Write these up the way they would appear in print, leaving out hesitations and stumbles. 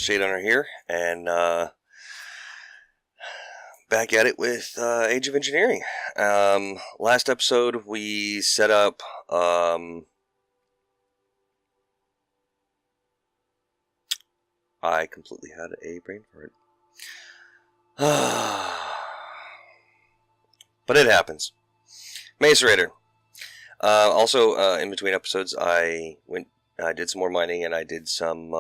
Shade Hunter here, and back at it with Age of Engineering. Last episode we set up I completely had a brain fart. But it happens. Macerator. Also, in between episodes, I did some more mining, and I did some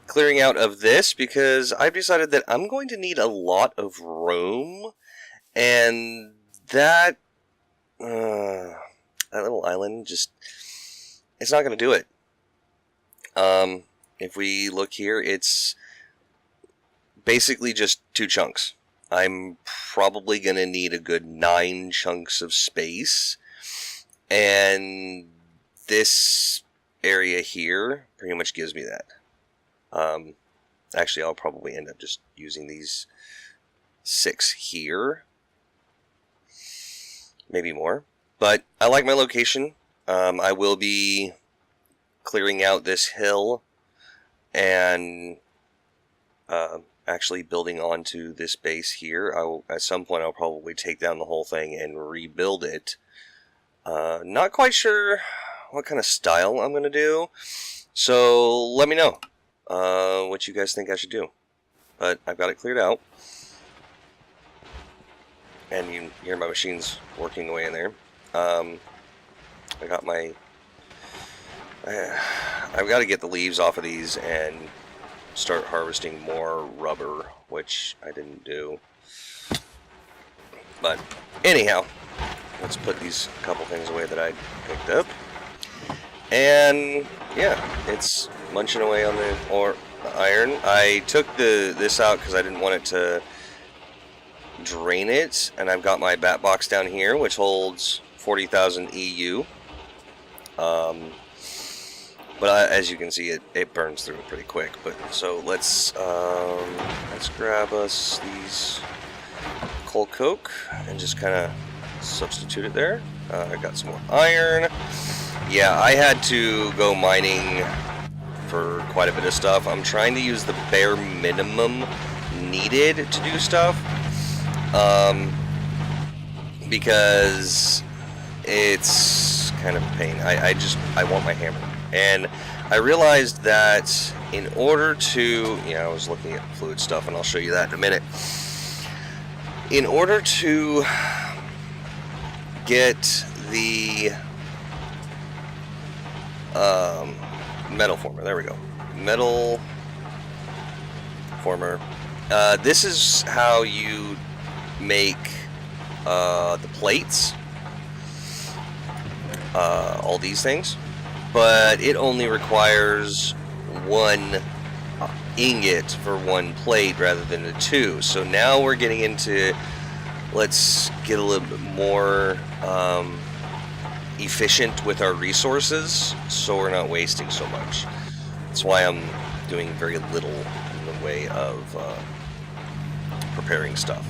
clearing out of this because I've decided that I'm going to need a lot of room, and that little island it's not going to do it. If we look here, it's basically just 2 chunks. I'm probably going to need a good 9 chunks of space, and this area here pretty much gives me that. Actually, I'll probably end up just using these 6 here. Maybe more. But I like my location. I will be clearing out this hill and actually building onto this base here. At some point, I'll probably take down the whole thing and rebuild it. Not quite sure what kind of style I'm going to do, so let me know what you guys think I should do. But I've got it cleared out, and you hear my machines working away in there. I got I've got to get the leaves off of these and start harvesting more rubber, which I didn't do. But anyhow, let's put these couple things away that I picked up. And yeah, it's munching away on the iron. I took this out because I didn't want it to drain it, and I've got my bat box down here, which holds 40,000 EU. But as you can see, it burns through it pretty quick. But so let's grab us these coal coke and just kind of substitute it there. I got some more iron. Yeah, I had to go mining for quite a bit of stuff. I'm trying to use the bare minimum needed to do stuff, because it's kind of a pain. I want my hammer. And I realized that in order to, I was looking at fluid stuff, and I'll show you that in a minute. In order to get the metal former, there we go, metal former. This is how you make the plates, all these things. But it only requires 1 ingot for 1 plate rather than the 2. So now we're getting into, let's get a little bit more efficient with our resources, so we're not wasting so much. That's why I'm doing very little in the way of preparing stuff.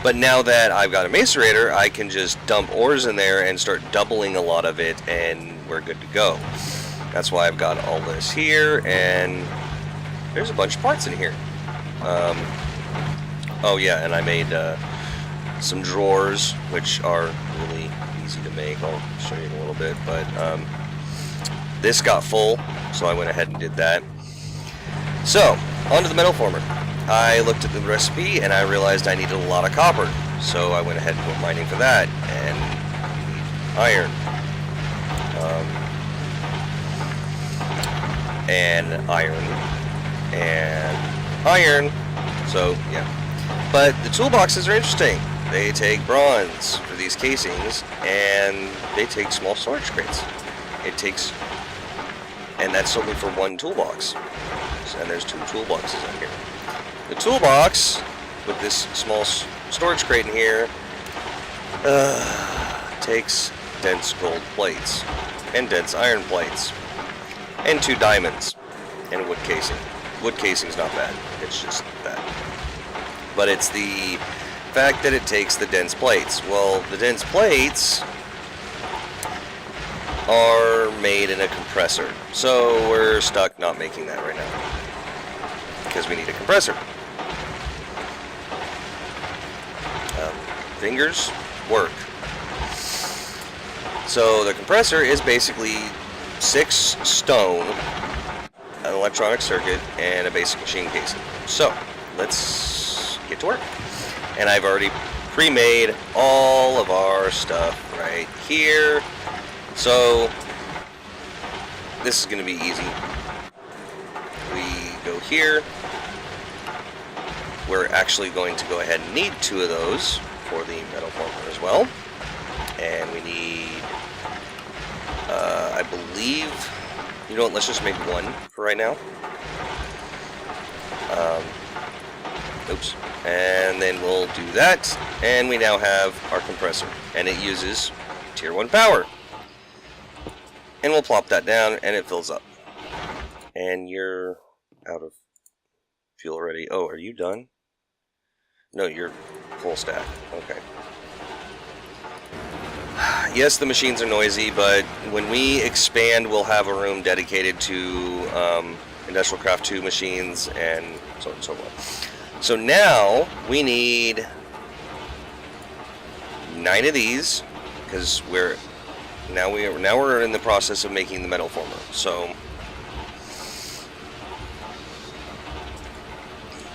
But now that I've got a macerator, I can just dump ores in there and start doubling a lot of it, and we're good to go. That's why I've got all this here, and there's a bunch of parts in here. Oh yeah, and I made some drawers, which are really easy to make. I'll show you in a little bit, but this got full, so I went ahead and did that. So, onto the metal former. I looked at the recipe, and I realized I needed a lot of copper, so I went ahead and went mining for that, and iron. And iron, so yeah. But the toolboxes are interesting. They take bronze for these casings, and they take small storage crates. And that's only for 1 toolbox. And there's 2 toolboxes in here. The toolbox, with this small storage crate in here, takes dense gold plates, and dense iron plates, and 2 diamonds, and a wood casing. Wood casing's not bad, it's just that. But it's the fact that it takes the dense plates. Well, the dense plates are made in a compressor, so we're stuck not making that right now. because we need a compressor. Fingers work. So the compressor is basically 6 stone, an electronic circuit, and a basic machine casing. So let's get to work. And I've already pre-made all of our stuff right here. So this is going to be easy. We go here. We're actually going to go ahead and need 2 of those for the metal former as well. And we need, I believe, you know what, let's just make 1 for right now. Oops. And then we'll do that, and we now have our compressor. And it uses tier 1 power. And we'll plop that down, and it fills up. And you're out of fuel already. Oh, are you done? No, you're full stack. Okay. Yes, the machines are noisy, but when we expand, we'll have a room dedicated to Industrial Craft 2 machines and so on and so forth. So now we need 9 of these because we're in the process of making the metal former.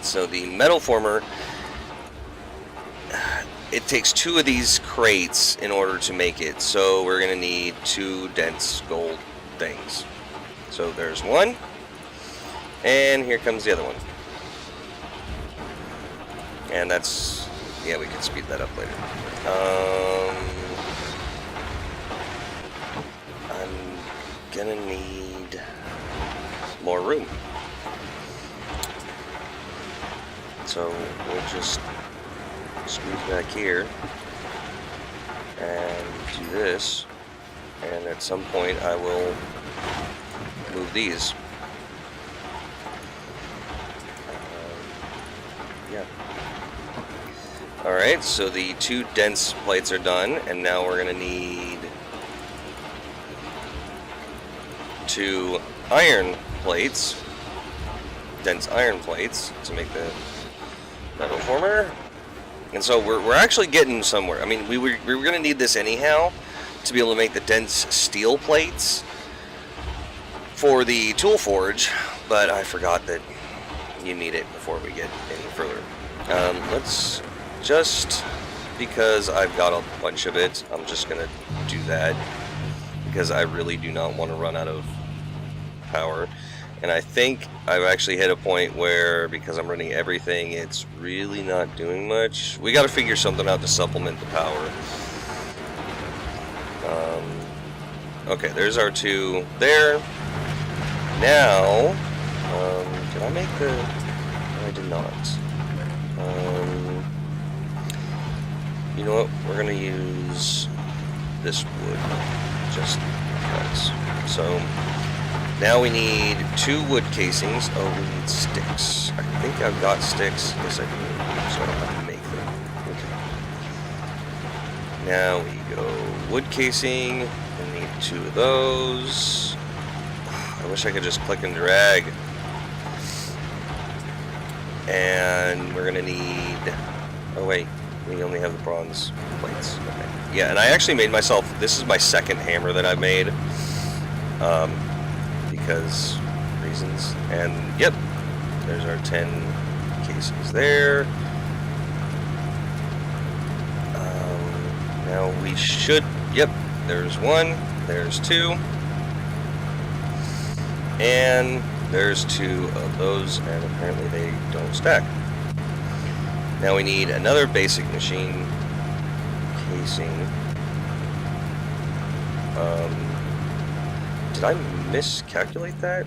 So the metal former, it takes 2 of these crates in order to make it. So we're going to need 2 dense gold things. So there's 1, and here comes the other one. And that's, yeah, we can speed that up later. I'm gonna need more room. So we'll just squeeze back here and do this. And at some point I will move these. Yeah. Alright, so the 2 dense plates are done, and now we're going to need 2 iron plates, dense iron plates, to make the metal former. And so we're actually getting somewhere. I mean, we were going to need this anyhow to be able to make the dense steel plates for the tool forge, but I forgot that you need it before we get any further. Let's just, because I've got a bunch of it, I'm just going to do that because I really do not want to run out of power. And I think I've actually hit a point where, because I'm running everything, it's really not doing much. We got to figure something out to supplement the power. Okay, there's our 2 there. Now, did I make the... No, I did not. You know what? We're going to use this wood just because. So now we need 2 wood casings. Oh, we need sticks. I think I've got sticks. Yes, I do. So I don't have to make them. Okay. Now we go wood casing. We need 2 of those. I wish I could just click and drag. And we're going to need... Oh, wait. We only have the bronze plates. Okay. Yeah, and I actually made myself... This is my second hammer that I've made. Because reasons. And, yep. There's our 10 cases there. Now we should... Yep. There's 1. There's 2. And there's 2 of those. And apparently they don't stack. Now we need another basic machine casing. Did I miscalculate that?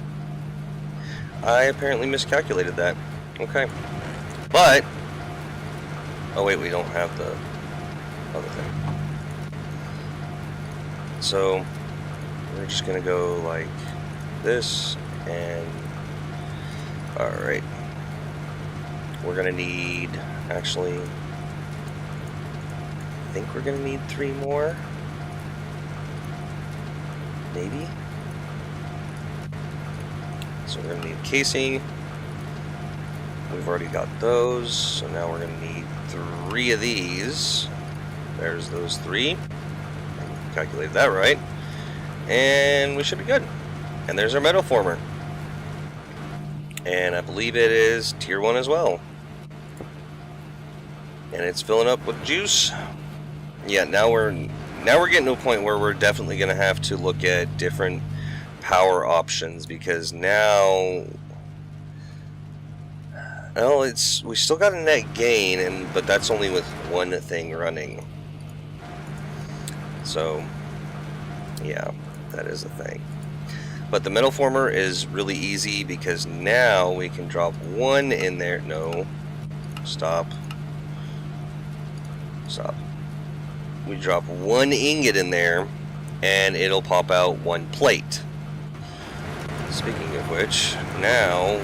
I apparently miscalculated that. Okay. But... Oh wait, we don't have the other thing. So, we're just gonna go like this, and... Alright. We're gonna need... Actually... I think we're gonna need 3 more. Maybe? So we're going to need casing, we've already got those, so now we're going to need 3 of these. There's those 3. I calculated that right. And we should be good. And there's our metal former. And I believe it is tier 1 as well. And it's filling up with juice. Yeah, now we're getting to a point where we're definitely going to have to look at different power options, because now, well, we still got a net gain, but that's only with one thing running. So yeah, that is a thing. But the metal former is really easy, because now we can drop 1 in there. No, stop. We drop 1 ingot in there and it'll pop out 1 plate. Speaking of which, now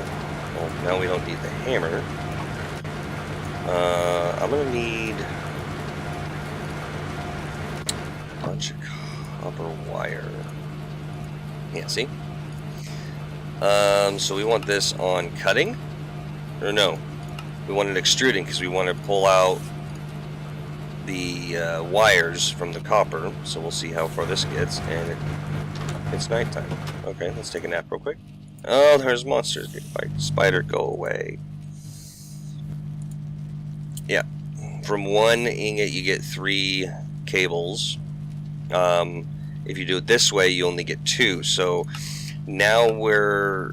we don't need the hammer. I'm gonna need a bunch of copper wire. Yeah, see? So we want this on cutting, or no, we want it extruding, because we want to pull out the wires from the copper. So we'll see how far this gets, and it's nighttime. Okay, let's take a nap real quick. Oh, there's monsters getting fight. Spider, go away. Yeah, from 1 ingot you get 3 cables. If you do it this way, you only get 2. So now we're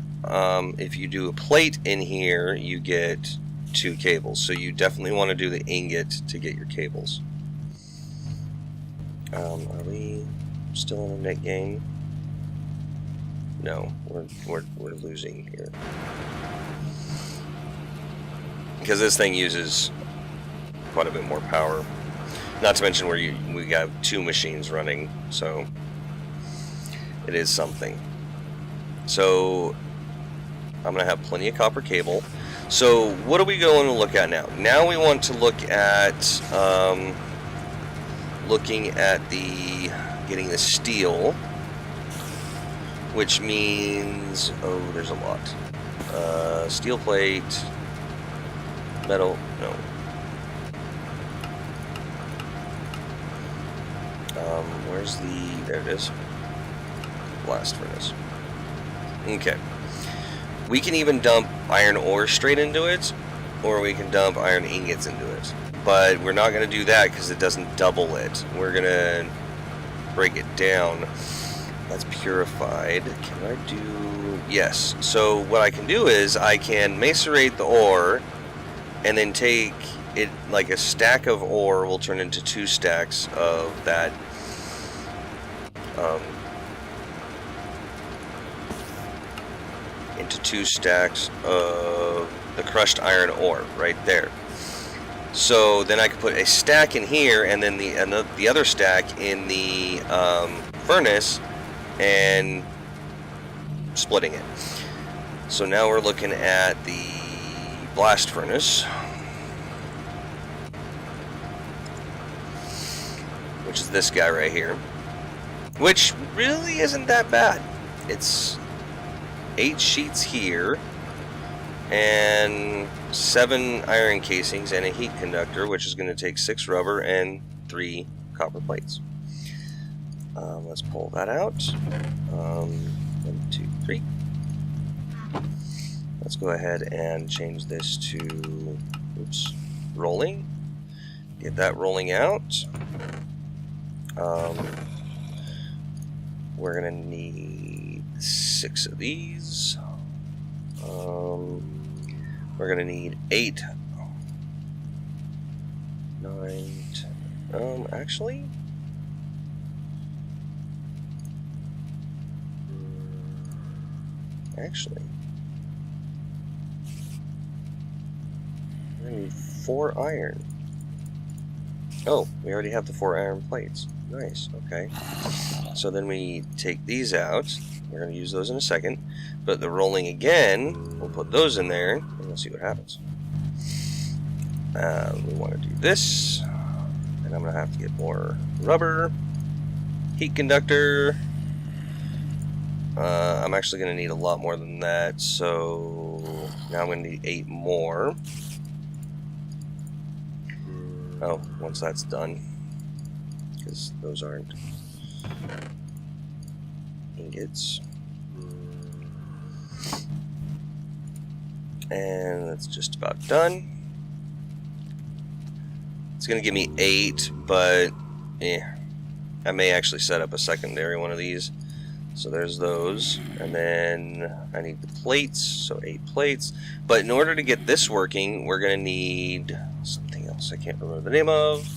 if you do a plate in here, you get 2 cables. So you definitely want to do the ingot to get your cables. Are we still in a net gain? No, we're losing here, because this thing uses quite a bit more power. Not to mention we got 2 machines running, so it is something. So I'm gonna have plenty of copper cable. So what are we going to look at now? Now we want to look at getting the steel, which means, oh, there's a lot. Steel plate, metal, no. Where's there it is. Blast furnace. Okay. We can even dump iron ore straight into it, or we can dump iron ingots into it. But we're not going to do that because it doesn't double it. We're going to break it down. That's purified. Can I do... Yes. So what I can do is I can macerate the ore, and then take it, like a stack of ore will turn into 2 stacks of that into 2 stacks of the crushed iron ore right there. So then I could put a stack in here, and then the other stack in the furnace, and splitting it. So now we're looking at the blast furnace, which is this guy right here, which really isn't that bad. It's 8 sheets here, and 7 iron casings, and a heat conductor, which is going to take 6 rubber and 3 copper plates. Let's pull that out. 1, 2, 3. Let's go ahead and change this to, oops, rolling. Get that rolling out. We're going to need 6 of these. We're going to need 8. 9. Actually, I need 4 iron. Oh, we already have the 4 iron plates. Nice, okay. So then we take these out. We're going to use those in a second. But the rolling again, we'll put those in there, and we'll see what happens. We want to do this. And I'm going to have to get more rubber. Heat conductor. I'm actually going to need a lot more than that, so Now I'm going to need 8 more. Oh, once that's done. Because those aren't ingots. And that's just about done. It's going to give me 8, but I may actually set up a secondary one of these. So there's those. And then I need the plates, so 8 plates. But in order to get this working, we're going to need something else I can't remember the name of.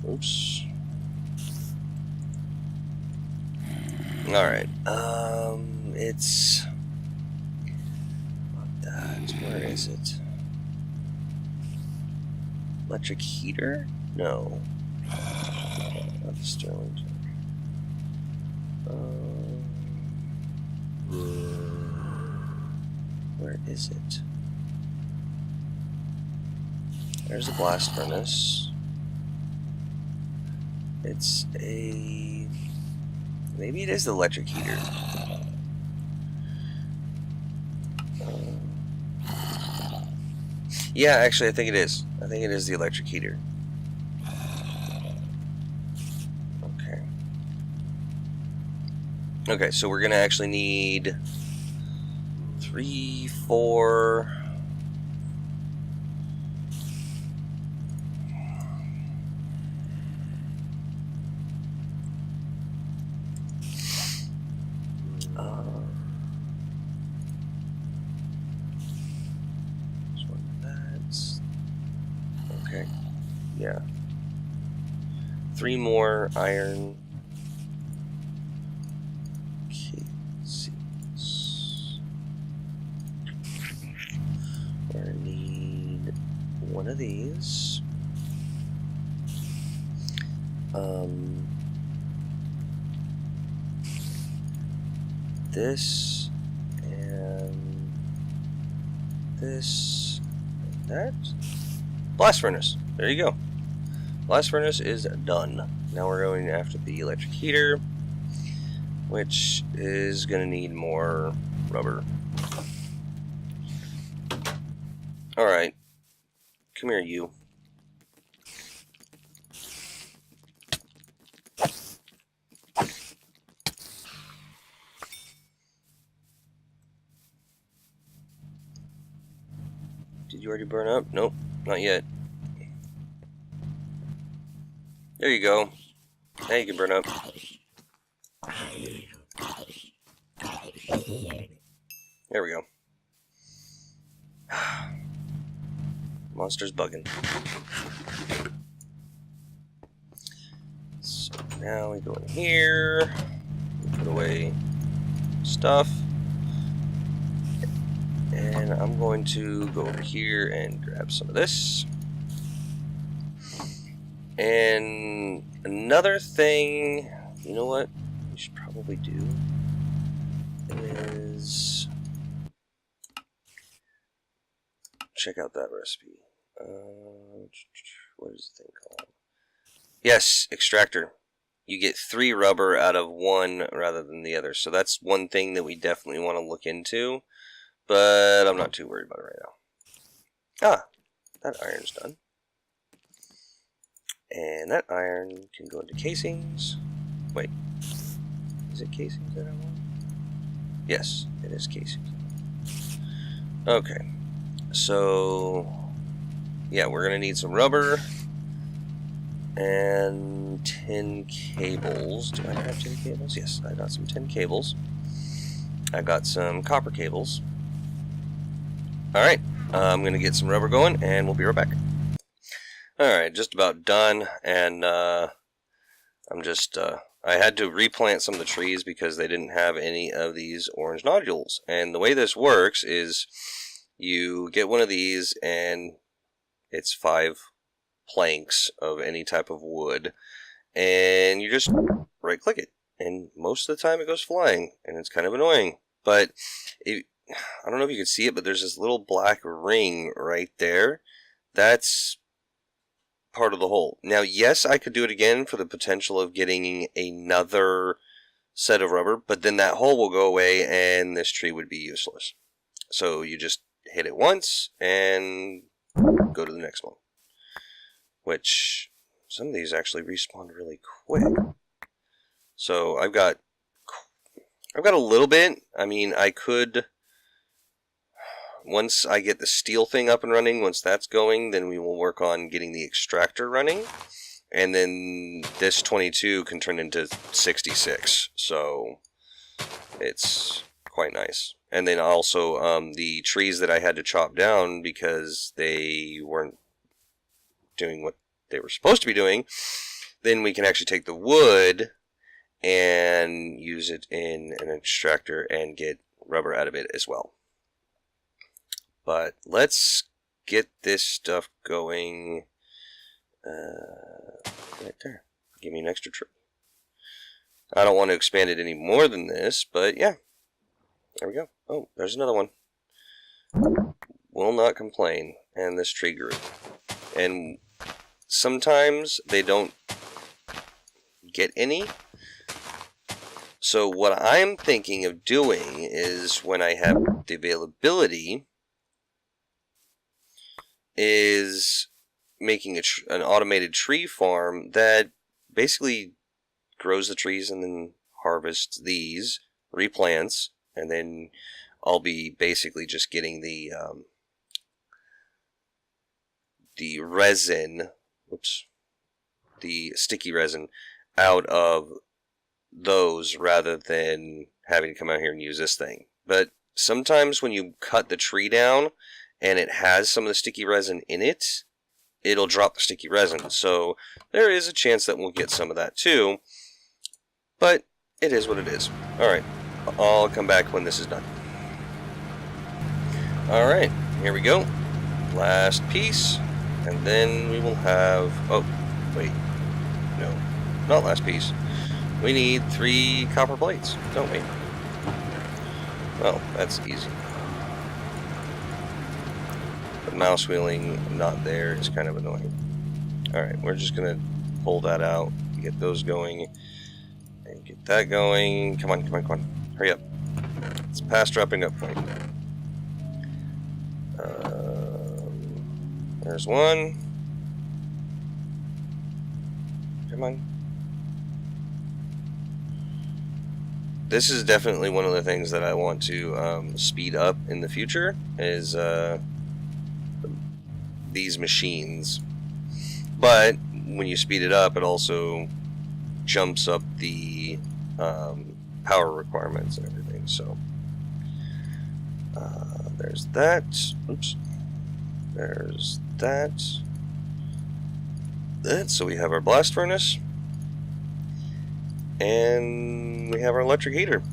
Oops. Alright. It's... Not that. Where is it? Electric heater? No. Not the Sterling. Where is it? There's a blast furnace. It's a... Maybe it is the electric heater. Yeah, actually, I think it is. I think it is the electric heater. Okay. Okay, so we're going to actually need 3, 4... Okay, yeah. 3 more iron casings. We're gonna need one of these. This and this and that. Blast furnace. There you go. Blast furnace is done. Now we're going after the electric heater, which is going to need more rubber. Alright. Come here, you. Did you already burn up? Nope, not yet. There you go. Now you can burn up. There we go. Monster's bugging. So now we go in here. We put away stuff. And I'm going to go over here and grab some of this. And another thing, you know what we should probably do is check out that recipe. What is the thing called? Yes, extractor. You get 3 rubber out of 1 rather than the other. So that's one thing that we definitely want to look into. But I'm not too worried about it right now. Ah, that iron's done. And that iron can go into casings. Wait, is it casings that I want? Yes, it is casings. Okay, so yeah, we're gonna need some rubber and 10 cables. Do I have 10 cables? Yes, I got some 10 cables. I got some copper cables. Alright, I'm gonna get some rubber going and we'll be right back. Alright, just about done, and I had to replant some of the trees because they didn't have any of these orange nodules. And the way this works is you get one of these and it's 5 planks of any type of wood, and you just right click it, and most of the time it goes flying, and it's kind of annoying. But I don't know if you can see it, but there's this little black ring right there. That's part of the hole. Now, yes, I could do it again for the potential of getting another set of rubber, but then that hole will go away and this tree would be useless. So you just hit it once and go to the next one. Which, some of these actually respawn really quick. So I've got a little bit. I mean, I could, once I get the steel thing up and running, once that's going, then we will work on getting the extractor running. And then this 22 can turn into 66. So it's quite nice. And then also the trees that I had to chop down because they weren't doing what they were supposed to be doing, then we can actually take the wood and use it in an extractor and get rubber out of it as well. But let's get this stuff going right there. Give me an extra tree. I don't want to expand it any more than this, but yeah. There we go. Oh, there's another one. Will not complain. And this tree grew. And sometimes they don't get any. So what I'm thinking of doing is, when I have the availability, is making an automated tree farm that basically grows the trees and then harvests these, replants, and then I'll be basically just getting the resin, the sticky resin out of those rather than having to come out here and use this thing. But sometimes when you cut the tree down and it has some of the sticky resin in it, it'll drop the sticky resin. So there is a chance that we'll get some of that too. But it is what it is. Alright, I'll come back when this is done. Alright, here we go. Last piece. And then we will have... Oh, wait. No, not last piece. We need 3 copper plates, don't we? Well, that's easy. The mouse wheeling not there is kind of annoying. Alright, we're just going to pull that out, get those going, and get that going. Come on, come on, come on. Hurry up. It's past wrapping up point. There's one. Come on. This is definitely one of the things that I want to speed up in the future, is these machines. But when you speed it up, it also jumps up the power requirements and everything. So there's that. Oops. There's that. So we have our blast furnace. And we have our electric heater.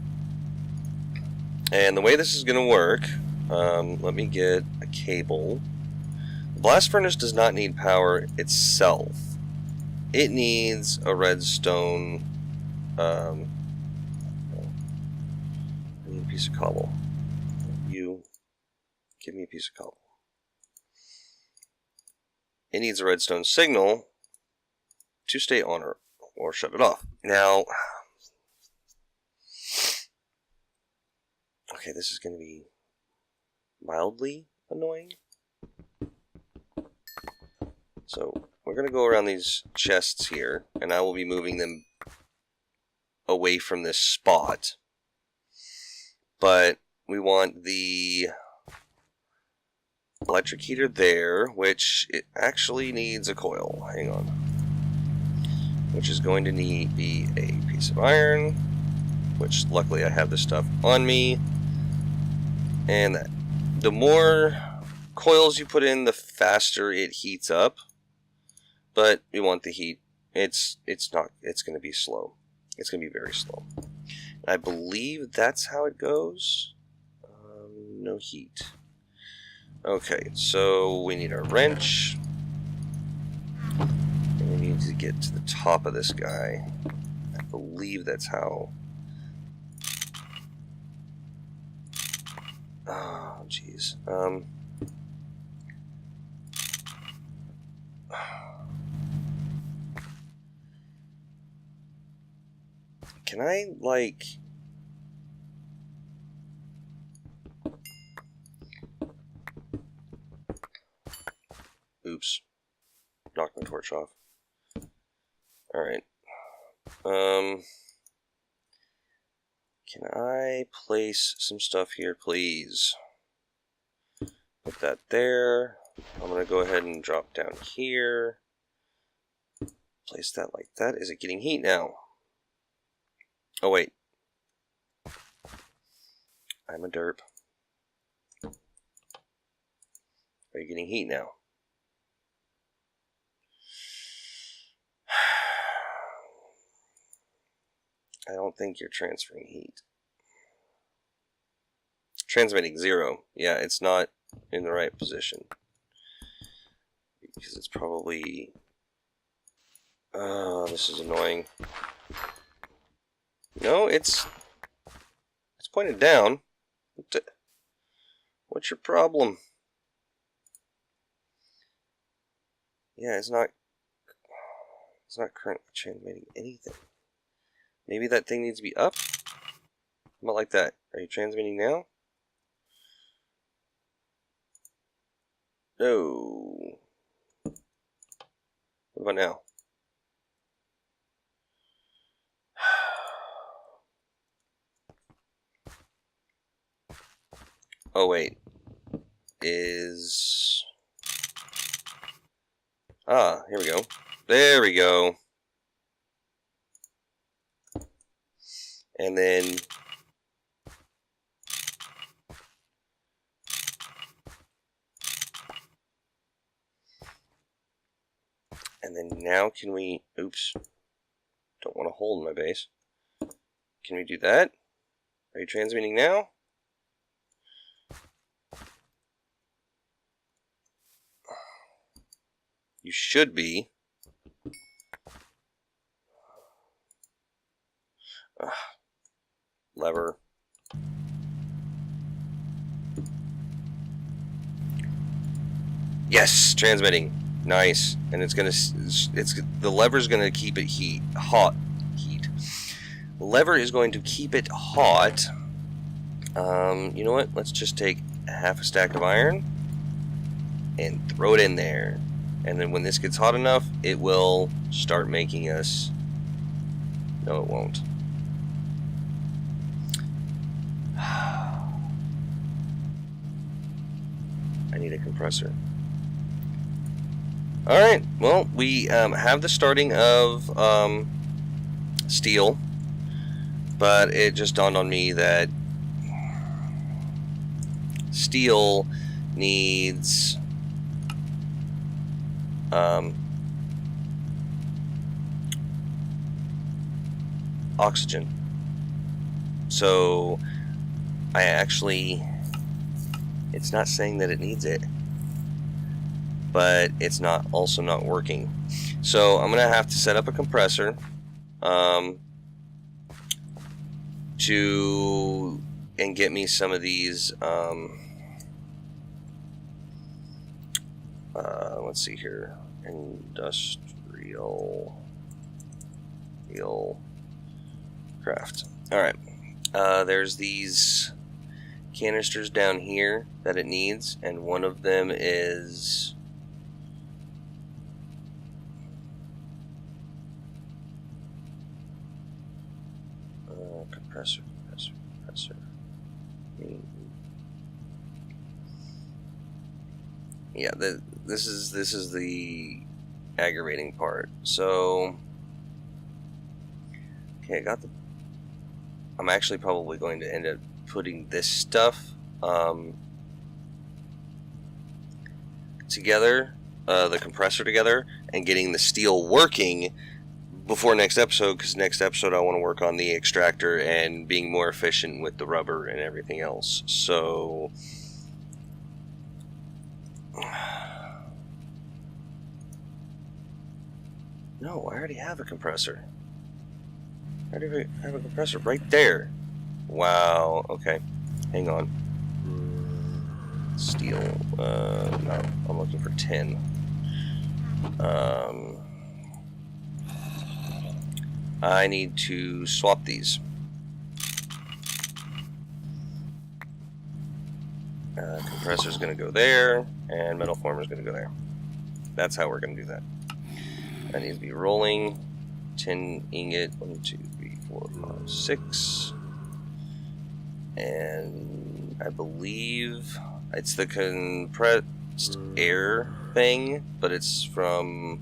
And the way this is going to work, let me get a cable. The blast furnace does not need power itself. It needs a redstone. I need a piece of cobble. You give me a piece of cobble. It needs a redstone signal to stay on or shut it off. Now, okay, this is going to be mildly annoying. So we're going to go around these chests here, and I will be moving them away from this spot. But we want the electric heater there, which it actually needs a coil. Hang on. Which is going to be a piece of iron, which luckily I have this stuff on me. And that. The more coils you put in, the faster it heats up. But we want the heat. It's going to be slow. It's going to be very slow. I believe that's how it goes. No heat. Okay, so we need our wrench. And we need to get to the top of this guy. I believe that's how. Oh, jeez. Can I, like... Oops. Knocked my torch off. Alright. Can I place some stuff here, please? Put that there. I'm going to go ahead and drop down here. Place that like that. Is it getting heat now? Oh, wait. I'm a derp. Are you getting heat now? I don't think you're transferring heat. Transmitting 0. Yeah, it's not in the right position. Because it's probably... Oh, this is annoying. No, it's pointed down. What's your problem? Yeah, it's not currently transmitting anything. Maybe that thing needs to be up? Not like that. Are you transmitting now? No. What about now? Oh, wait. Ah, here we go. There we go. And then... And then now can we... Oops. Don't want a hole in my base. Can we do that? Are you transmitting now? You should be. Lever. Yes, transmitting. Nice. And it's gonna. The lever's gonna keep it hot. The lever is going to keep it hot. You know what? Let's just take half a stack of iron and throw it in there. And then when this gets hot enough, it will start making us... No, it won't. I need a compressor. Alright, well, we have the starting of steel, but it just dawned on me that steel needs... oxygen. So I actually, it's not saying that it needs it, but it's not also not working. So I'm gonna have to set up a compressor to and get me some of these let's see here, industrial craft. Alright, there's these canisters down here that it needs, and one of them is compressor. Yeah, this is the aggravating part. So, okay, I'm actually probably going to end up putting this stuff together, the compressor together, and getting the steel working before next episode, because next episode I want to work on the extractor and being more efficient with the rubber and everything else. So... No, I already have a compressor. I already have a compressor right there. Wow, okay. Hang on. Steel. No, I'm looking for tin. I need to swap these. Compressor's going to go there, and metal former's going to go there. That's how we're going to do that. That needs to be rolling. Tin ingot, 1, 2, 3, 4, 5, 6. And I believe it's the compressed air thing, but it's from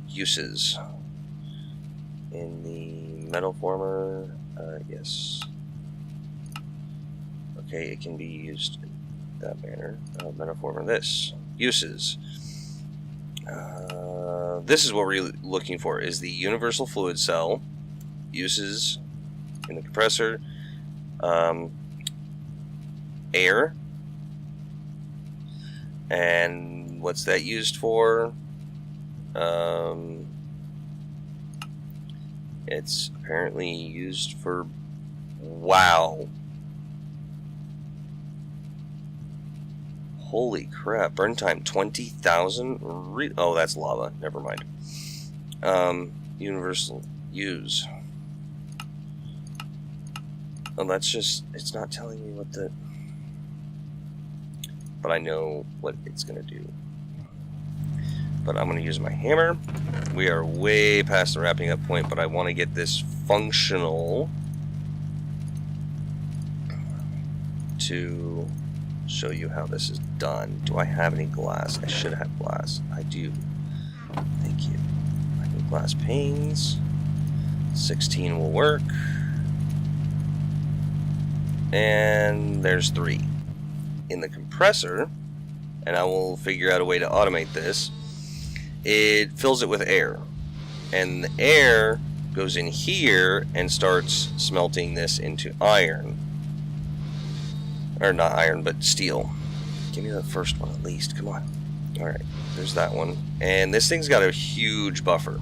uses. In the metal former, yes. Okay, it can be used in that manner. Metal former, this. Uses. This is what we're looking for, is the universal fluid cell. Uses in the compressor. Air. And what's that used for? It's apparently used for... Wow. Holy crap. Burn time 20,000? Oh, that's lava. Never mind. Universal use. Well, that's just... It's not telling me what the... But I know what it's going to do. But I'm going to use my hammer. We are way past the wrapping up point, but I want to get this functional to show you how this is done. Do I have any glass? I should have glass. I do. Thank you. I need glass panes. 16 will work. And there's 3. In the compressor, and I will figure out a way to automate this, it fills it with air. And the air goes in here and starts smelting this into iron. Or not iron, but steel. Give me the first one at least, come on. Alright, there's that one. And this thing's got a huge buffer.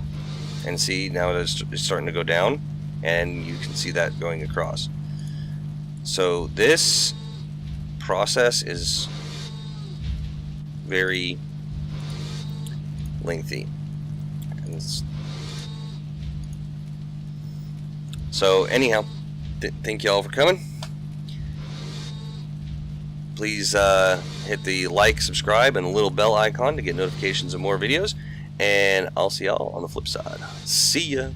And see, now it's starting to go down, and you can see that going across. So this process is very lengthy. So anyhow, thank you all for coming. Please hit the like, subscribe, and the little bell icon to get notifications of more videos. And I'll see y'all on the flip side. See ya!